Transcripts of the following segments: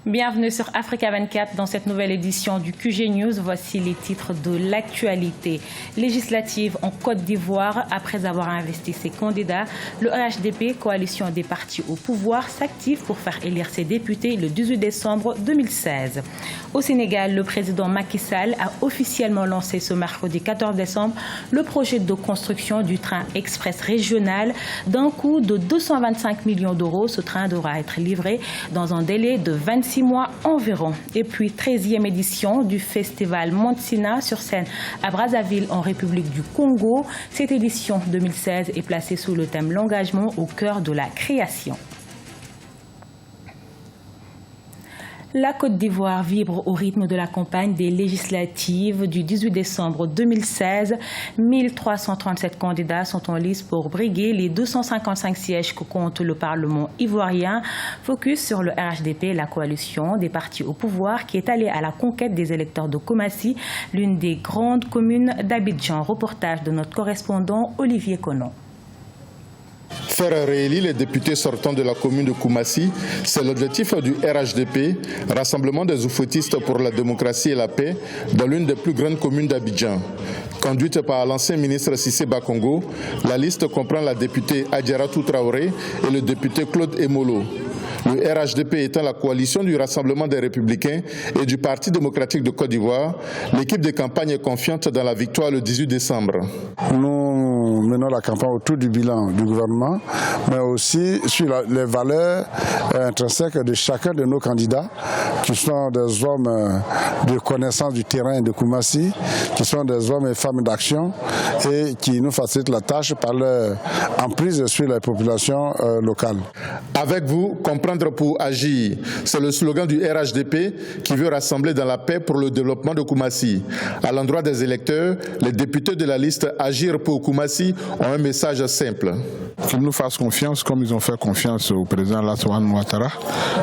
Bienvenue sur Africa 24 dans cette nouvelle édition du QG News. Voici les titres de l'actualité. Législative en Côte d'Ivoire, après avoir investi ses candidats, le RHDP, coalition des partis au pouvoir, s'active pour faire élire ses députés le 18 décembre 2016. Au Sénégal, le président Macky Sall a officiellement lancé ce mercredi 14 décembre le projet de construction du train express régional d'un coût de 225 millions d'euros. Ce train devra être livré dans un délai de 26 mois environ. Et puis, 13e édition du festival Montsina sur scène à Brazzaville en République du Congo. Cette édition 2016 est placée sous le thème l'engagement au cœur de la création. La Côte d'Ivoire vibre au rythme de la campagne des législatives du 18 décembre 2016. 1337 candidats sont en lice pour briguer les 255 sièges que compte le Parlement ivoirien. Focus sur le RHDP, la coalition des partis au pouvoir qui est allée à la conquête des électeurs de Koumassi, l'une des grandes communes d'Abidjan. Reportage de notre correspondant Olivier Conon. Faire réélire les députés sortants de la commune de Koumassi, c'est l'objectif du RHDP, Rassemblement des oufouettistes pour la démocratie et la paix, dans l'une des plus grandes communes d'Abidjan. Conduite par l'ancien ministre Cissé Bakongo, la liste comprend la députée Adjaratou Traoré et le député Claude Emolo. Le RHDP étant la coalition du Rassemblement des Républicains et du Parti démocratique de Côte d'Ivoire, l'équipe de campagne est confiante dans la victoire le 18 décembre. Nous menons la campagne autour du bilan du gouvernement, mais aussi sur les valeurs intrinsèques de chacun de nos candidats, qui sont des hommes de connaissance du terrain de Koumassi, qui sont des hommes et femmes d'action et qui nous facilitent la tâche par leur emprise sur les populations locales. Avec vous, comprendre pour agir, c'est le slogan du RHDP qui veut rassembler dans la paix pour le développement de Koumassi. À l'endroit des électeurs, les députés de la liste Agir pour Koumassi ont un message simple. Qu'ils nous fassent confiance comme ils ont fait confiance au président Lassouane Ouattara.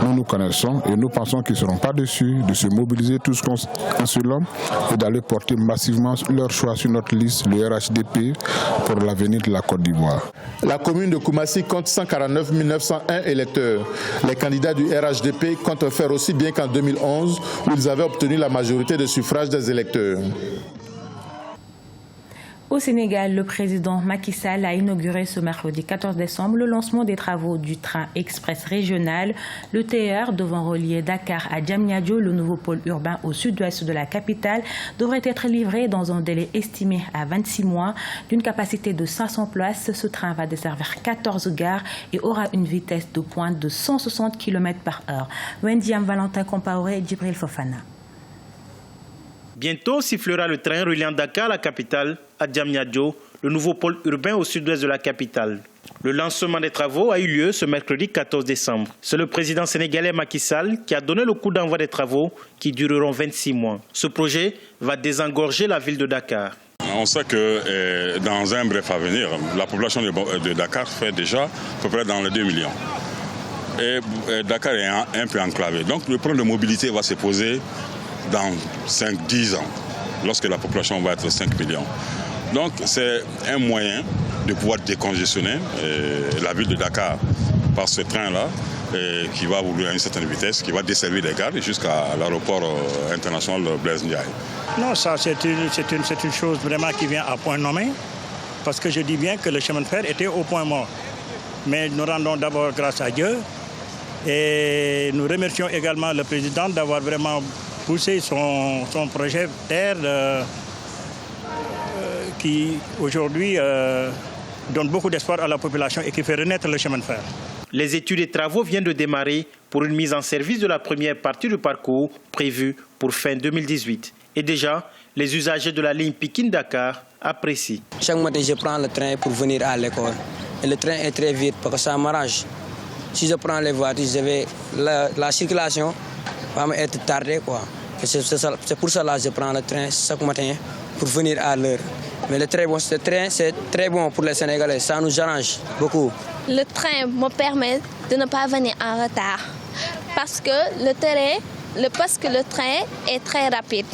Nous connaissons et nous pensons qu'ils ne seront pas déçus de se mobiliser tous contre un seul homme et d'aller porter massivement leur choix sur notre liste, le RHDP, pour l'avenir de la Côte d'Ivoire. La commune de Koumassi compte 149 901 électeurs. Les candidats du RHDP comptent faire aussi bien qu'en 2011 où ils avaient obtenu la majorité des suffrages des électeurs. Au Sénégal, le président Macky Sall a inauguré ce mercredi 14 décembre le lancement des travaux du train express régional. Le TER devant relier Dakar à Diamniadio, le nouveau pôle urbain au sud-ouest de la capitale, devrait être livré dans un délai estimé à 26 mois. D'une capacité de 500 places, ce train va desservir 14 gares et aura une vitesse de pointe de 160 km/h. Wendiam Valentin Compaoré et Djibril Fofana. Bientôt sifflera le train reliant Dakar, la capitale, à Diamniadio, le nouveau pôle urbain au sud-ouest de la capitale. Le lancement des travaux a eu lieu ce mercredi 14 décembre. C'est le président sénégalais Macky Sall qui a donné le coup d'envoi des travaux qui dureront 26 mois. Ce projet va désengorger la ville de Dakar. On sait que dans un bref avenir, la population de Dakar fait déjà à peu près dans les 2 millions. Et Dakar est un peu enclavé. Donc le problème de mobilité va se poser dans 5-10 ans, lorsque la population va être 5 millions. Donc c'est un moyen de pouvoir décongestionner la ville de Dakar par ce train-là, qui va rouler à une certaine vitesse, qui va desservir les gares jusqu'à l'aéroport international Blaise Ndiaye. Non, ça c'est une chose vraiment qui vient à point nommé, parce que je dis bien que le chemin de fer était au point mort. Mais nous rendons d'abord grâce à Dieu et nous remercions également le président d'avoir vraiment poussé son projet TER qui aujourd'hui donne beaucoup d'espoir à la population et qui fait renaître le chemin de fer. Les études et travaux viennent de démarrer pour une mise en service de la première partie du parcours prévue pour fin 2018. Et déjà, les usagers de la ligne Pikine-Dakar apprécient. Chaque matin, je prends le train pour venir à l'école. Et le train est très vite parce que ça m'arrange. Si je prends les voitures, la circulation va être tardée, quoi. C'est pour cela que je prends le train chaque matin pour venir à l'heure. Mais le train, c'est très bon pour les Sénégalais, ça nous arrange beaucoup. Le train me permet de ne pas venir en retard parce que le train est très rapide.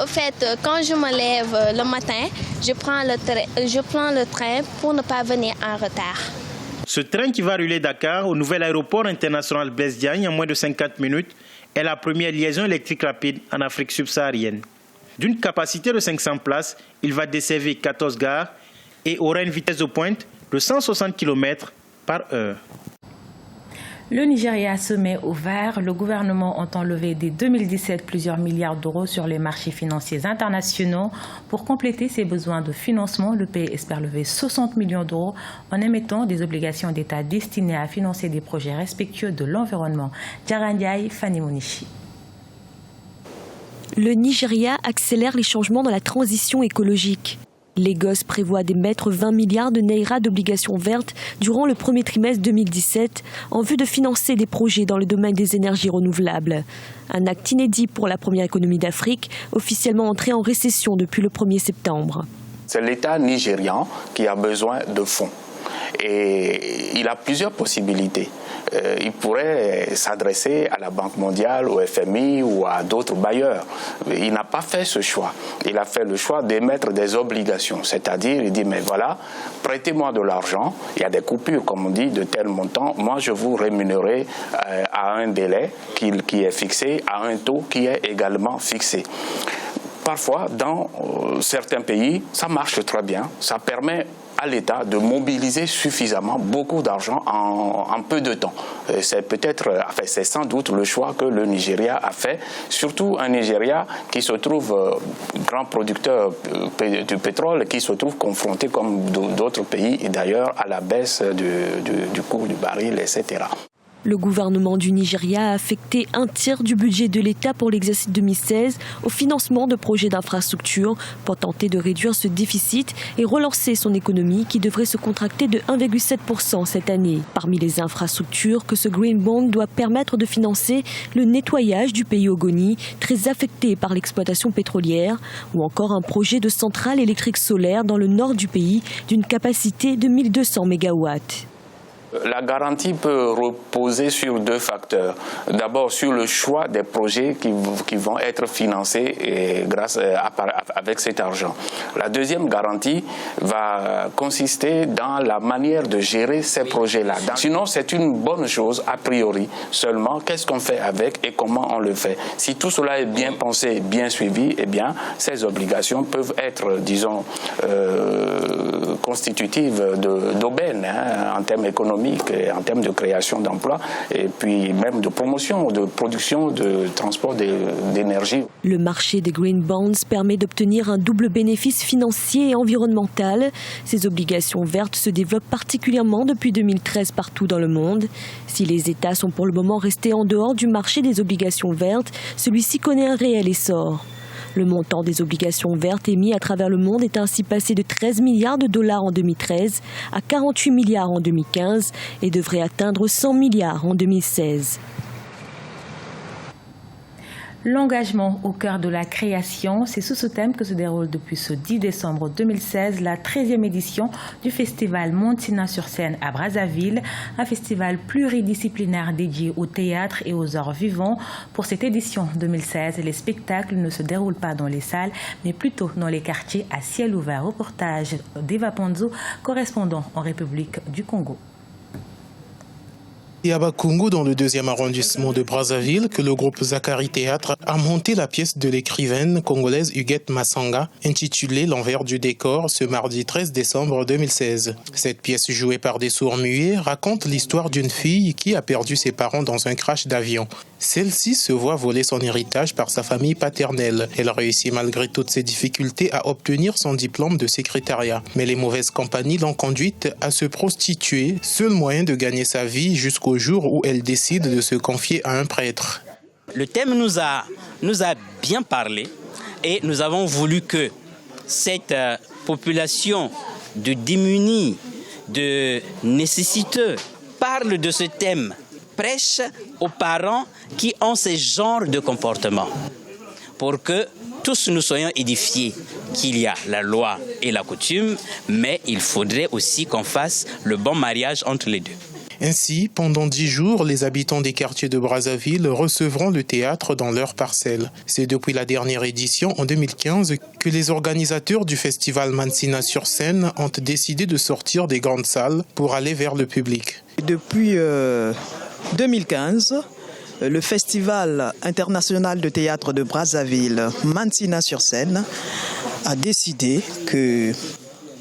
Au fait, quand je me lève le matin, je prends le train pour ne pas venir en retard. Ce train qui va relier Dakar au nouvel aéroport international Blaise Diagne en moins de 50 minutes est la première liaison électrique rapide en Afrique subsaharienne. D'une capacité de 500 places, il va desservir 14 gares et aura une vitesse de pointe de 160 km/h. Le Nigeria se met au vert. Le gouvernement entend lever dès 2017 plusieurs milliards d'euros sur les marchés financiers internationaux. Pour compléter ses besoins de financement, le pays espère lever 60 millions d'euros en émettant des obligations d'État destinées à financer des projets respectueux de l'environnement. Djarandiaï, Fanny Monichi. Le Nigeria accélère les changements dans la transition écologique. Lagos prévoit d'émettre 20 milliards de naira d'obligations vertes durant le premier trimestre 2017 en vue de financer des projets dans le domaine des énergies renouvelables. Un acte inédit pour la première économie d'Afrique, officiellement entrée en récession depuis le 1er septembre. C'est l'État nigérian qui a besoin de fonds. Et il a plusieurs possibilités. Il pourrait s'adresser à la Banque mondiale, au FMI ou à d'autres bailleurs. Il n'a pas fait ce choix. Il a fait le choix d'émettre des obligations. C'est-à-dire, il dit, mais voilà, prêtez-moi de l'argent. Il y a des coupures, comme on dit, de tel montant. Moi, je vous rémunérerai à un délai qui est fixé, à un taux qui est également fixé. Parfois, dans certains pays, ça marche très bien. Ça permet à l'État de mobiliser suffisamment beaucoup d'argent en peu de temps. C'est sans doute le choix que le Nigeria a fait, surtout un Nigeria qui se trouve grand producteur du pétrole, qui se trouve confronté comme d'autres pays et d'ailleurs à la baisse du cours du baril, etc. Le gouvernement du Nigeria a affecté un tiers du budget de l'État pour l'exercice 2016 au financement de projets d'infrastructures pour tenter de réduire ce déficit et relancer son économie qui devrait se contracter de 1,7% cette année. Parmi les infrastructures que ce Green Bond doit permettre de financer, le nettoyage du pays Ogoni, très affecté par l'exploitation pétrolière, ou encore un projet de centrale électrique solaire dans le nord du pays d'une capacité de 1200 MW. La garantie peut reposer sur deux facteurs. D'abord, sur le choix des projets qui vont être financés avec cet argent. La deuxième garantie va consister dans la manière de gérer ces projets-là. Sinon, c'est une bonne chose a priori. Seulement, qu'est-ce qu'on fait avec et comment on le fait? Si tout cela est bien pensé, bien suivi, eh bien, ces obligations peuvent être, disons, constitutives d'aubaine en termes économiques, en termes de création d'emplois et puis même de promotion, de production, de transport d'énergie. Le marché des Green Bonds permet d'obtenir un double bénéfice financier et environnemental. Ces obligations vertes se développent particulièrement depuis 2013 partout dans le monde. Si les États sont pour le moment restés en dehors du marché des obligations vertes, celui-ci connaît un réel essor. Le montant des obligations vertes émises à travers le monde est ainsi passé de 13 milliards de dollars en 2013 à 48 milliards en 2015 et devrait atteindre 100 milliards en 2016. L'engagement au cœur de la création, c'est sous ce thème que se déroule depuis ce 10 décembre 2016 la 13e édition du festival Montina sur scène à Brazzaville, un festival pluridisciplinaire dédié au théâtre et aux arts vivants. Pour cette édition 2016, les spectacles ne se déroulent pas dans les salles, mais plutôt dans les quartiers à ciel ouvert. Reportage d'Eva Ponzo, correspondant en République du Congo. Et à Bakungu, dans le 2e arrondissement de Brazzaville, que le groupe Zakari Théâtre a monté la pièce de l'écrivaine congolaise Huguette Massanga, intitulée L'envers du décor, ce mardi 13 décembre 2016. Cette pièce jouée par des sourds-muets raconte l'histoire d'une fille qui a perdu ses parents dans un crash d'avion. Celle-ci se voit voler son héritage par sa famille paternelle. Elle réussit malgré toutes ses difficultés à obtenir son diplôme de secrétariat. Mais les mauvaises compagnies l'ont conduite à se prostituer, seul moyen de gagner sa vie jusqu'au jour où elle décide de se confier à un prêtre. Le thème nous a bien parlé et nous avons voulu que cette population de démunis, de nécessiteux, parle de ce thème, prêche aux parents qui ont ce genre de comportement pour que tous nous soyons édifiés qu'il y a la loi et la coutume, mais il faudrait aussi qu'on fasse le bon mariage entre les deux. Ainsi, pendant 10 jours, les habitants des quartiers de Brazzaville recevront le théâtre dans leur parcelle. C'est depuis la dernière édition, en 2015, que les organisateurs du festival Mansina sur scène ont décidé de sortir des grandes salles pour aller vers le public. Depuis 2015, le Festival international de théâtre de Brazzaville, Mansina sur scène, a décidé que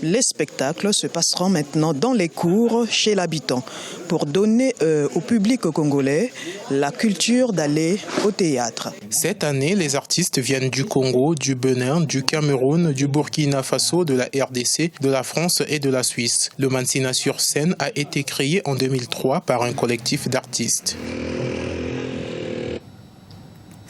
les spectacles se passeront maintenant dans les cours chez l'habitant pour donner au public congolais la culture d'aller au théâtre. Cette année, les artistes viennent du Congo, du Bénin, du Cameroun, du Burkina Faso, de la RDC, de la France et de la Suisse. Le Mansina sur scène a été créé en 2003 par un collectif d'artistes.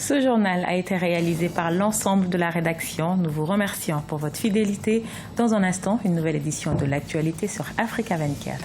Ce journal a été réalisé par l'ensemble de la rédaction. Nous vous remercions pour votre fidélité. Dans un instant, une nouvelle édition de l'actualité sur Africa 24.